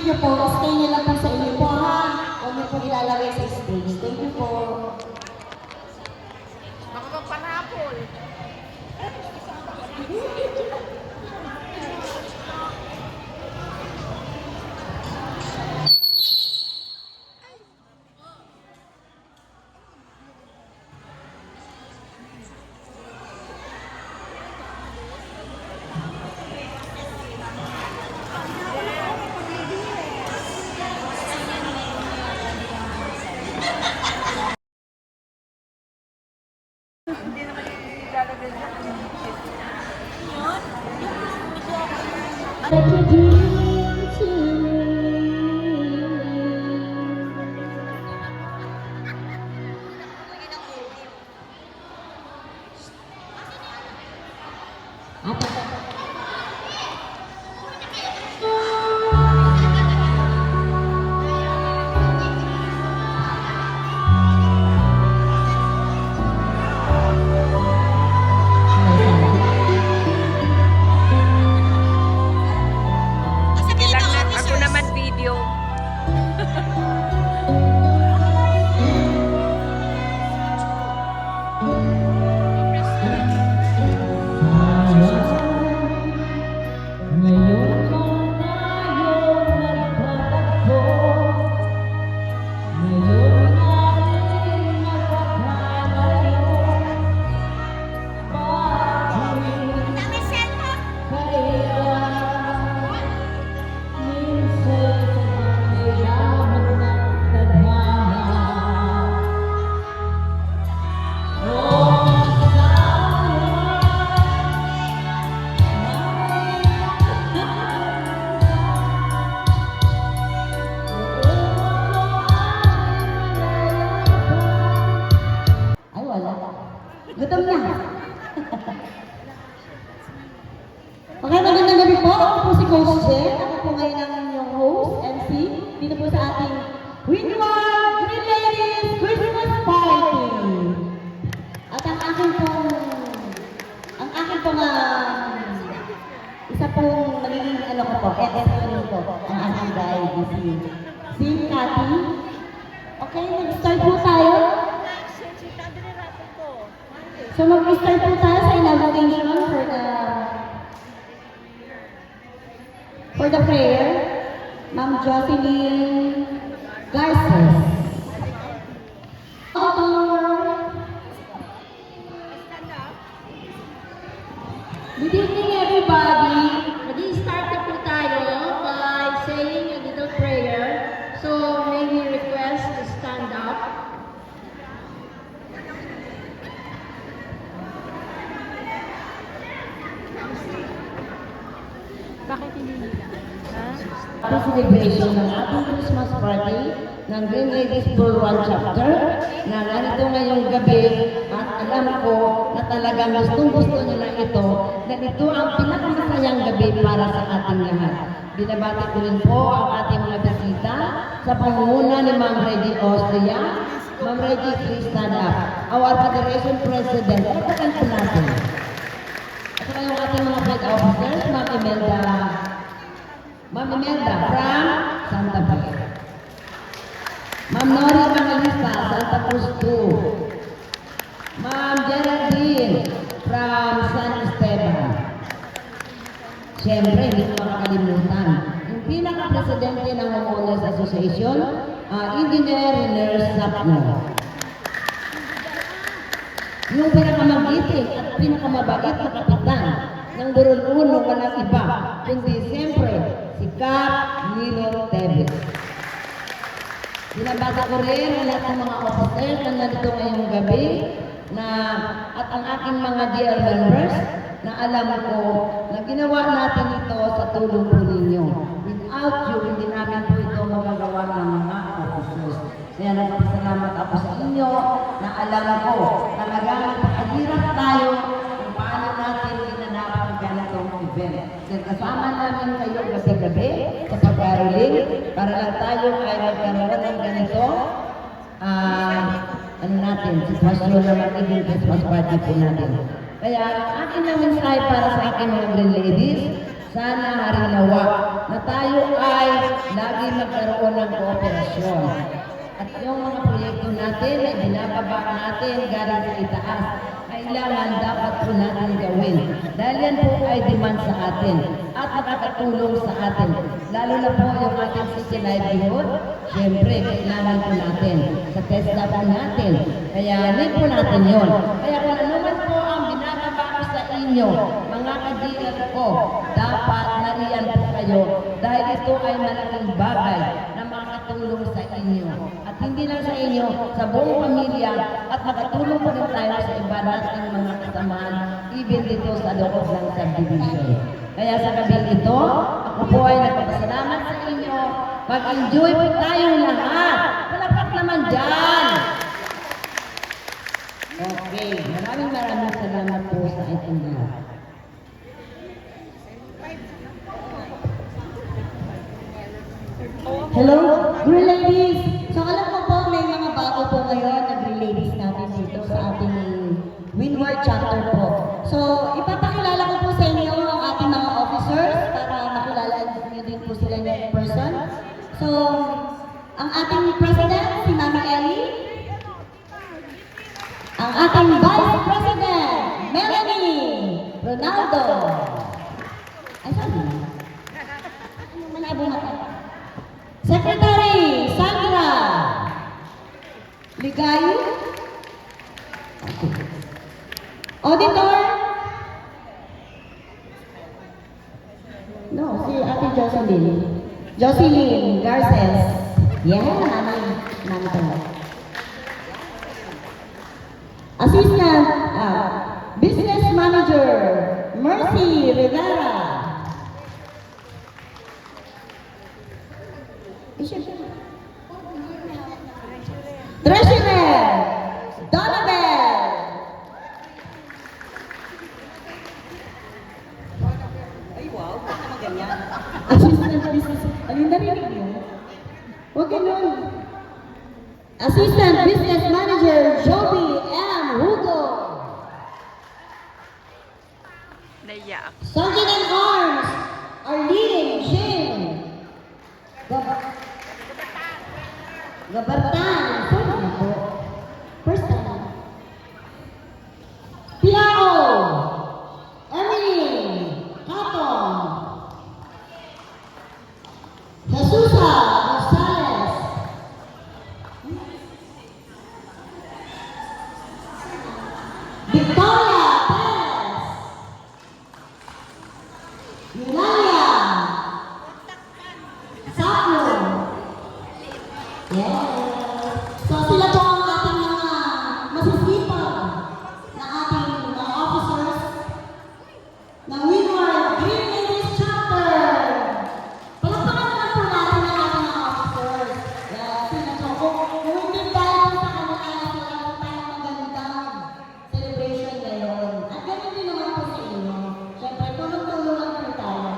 nyo po, stay nyo lang po sa inyo po ha. Huwag nyo po ilalagay sa stage. Thank you po. Baka magpanapol. Hindi naman ilalagay niya. Let me give to Sige lang na, ako naman video. ngayon lang tayo nagtatagpo. Ngayon natin nagkakalayo. Bakit kaya minsan may lamang ng tadhana? Ay, wala. Gutom na. Okay, magandang gabi po. Ako po si Coach Jen. Ako po ngayon ang inyong host, MC, dito po sa ating Winward Green Ladies Christmas Party. At ang akin pong isa pong magiging ano ko po, ex-friend ko, ang aking guide, si Cathy. Okay, mag-start po tayo. So mag-start po tayo sa inauguration for the prayer. Ma'am Jocelyn Garces. Good evening everybody. Mag-start na po tayo by saying a little prayer. So may we request to stand up. Bakit hindi nila? Para celebration ng ating Christmas party ng Green Ladies World Chapter na narito ngayong gabi at alam ko na talagang gustong-gusto nila ito na ito ang pinakamasayang gabi para sa ating lahat. Binabati ko rin po ang ating mga bisita sa pangunguna ni Ma'am Reggie Austria, Ma'am Reggie Cristana, our Federation President. Pagkatan po natin. At saka yung ating mga flag officers, Ma'am Imelda from Santa Fe. Ma'am Nori Evangelista, Santa Cruz 2. Ma'am Geraldine from San Esteban. Siyempre, hindi ko makakalimutan. Yung pinaka-presidente ng Homeowners Association, Engineer Nurse Sapno. Yung pinakamagiting at pinakamabait na kapitan ng Burol-Uno walang iba, kundi siyempre si Cap Nilo Tevez. Binabati ko rin ang lahat ng mga officers na nandito ngayong gabi at ang aking mga dear members na alam ko na ginawa natin ito sa tulong po ninyo. Without you, hindi namin po ito magagawa ng mga officers. Kaya nagpasalamat ako sa inyo na alam ko talagang napakahirap tayo kung paano natin ginanap ang ganitong event. Kaya kasama namin kayo gabi-gabi sa pag-aroling para lang tayo ay magkaroon ng ganito sitwasyon na magiging Christmas party po natin. Kaya akin na mensahe para sa akin mga green ladies, Sana harinawa na tayo ay lagi magkaroon ng kooperasyon. At yung mga proyekto natin na binababa natin galing sa itaas, kailangan dapat po natin gawin. Dahil yan po ay demand sa atin at nakakatulong sa atin. Lalo na po yung ating city livelihood, syempre kailangan po natin. Sa TESDA po natin. Kaya need po natin yon. Kaya kung ano man po ang binababa ko sa inyo, mga ka-GL ko, dapat nariyan po kayo dahil ito ay malaking bagay na makatulong sa inyo. At hindi lang sa inyo, sa buong pamilya at makatulong po rin tayo sa iba nating mga kasamahan, even dito sa loob ng subdivision. Kaya sa gabing ito, ako po ay nagpapasalamat sa inyo. Mag-enjoy po tayong lahat. Palakpak naman dyan. Okay, maraming salamat po sa inyong lahat. Hello, Green Ladies! So alam ko po, may mga bago po ngayon na Green Ladies natin dito sa ating Windward chapter po. So, ipapakilala ko po sa inyo ang ating mga officers para makilala niyo din po sila in person. So, ang ating President, si Mama Ellie. Ang ating Vice President, Melanie Ronaldo. Ay, sabi na. Ano malabo mata? Secretary Sandra Ligayo. Okay. Auditor. No, si Ate Jocelyn. Jocelyn Garces. Yeah, namin tayo. Assistant Business Manager Mercy Rivera. Treasurer Donabel. Ay wow, bakit naman ganyan? Assistant Business, alin narinig niyo? Huwag ganun. Assistant Business Manager Joby M. Hugo. Naiya ako. Sergeant in Arms Arlene Jim. Gabartan. Sorry na po. First time. PRO. Emily. Catong. Jesusa Gonzales. Victoria Perez. Eulalia. Saplo. Yes. So sila po ang ating mga masisipag na ating mga officers ng Windward Green Ladies Chapter. Palakpakan naman po natin ang ating mga officers. Yes, sila po. Kung hindi dahil po sa kanila, sila po tayong magandang celebration ngayon. At ganun din naman po sa inyo. Siyempre, tulong-tulong lang po tayo.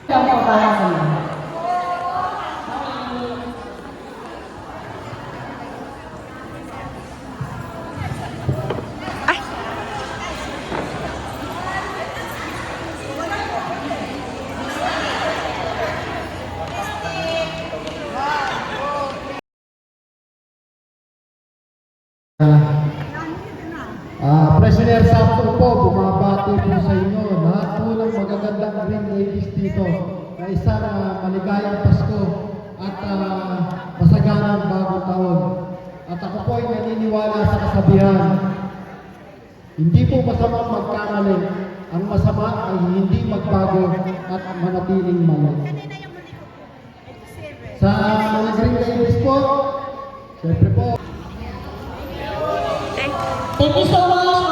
Ikaw po para sa inyo. Ay! President Sapto po, bumabati po sa inyo. Lahat po ng magagandang Green Ladies dito na isang maligayang Pasko at masaganang bagong taon. At ako po ay naniniwala sa kasabihan. Hindi po masama magkamali. Ang masama ay hindi magbago at manatiling mali. Sa mga Green Ladies po, siyempre po, Thank Thank you so much.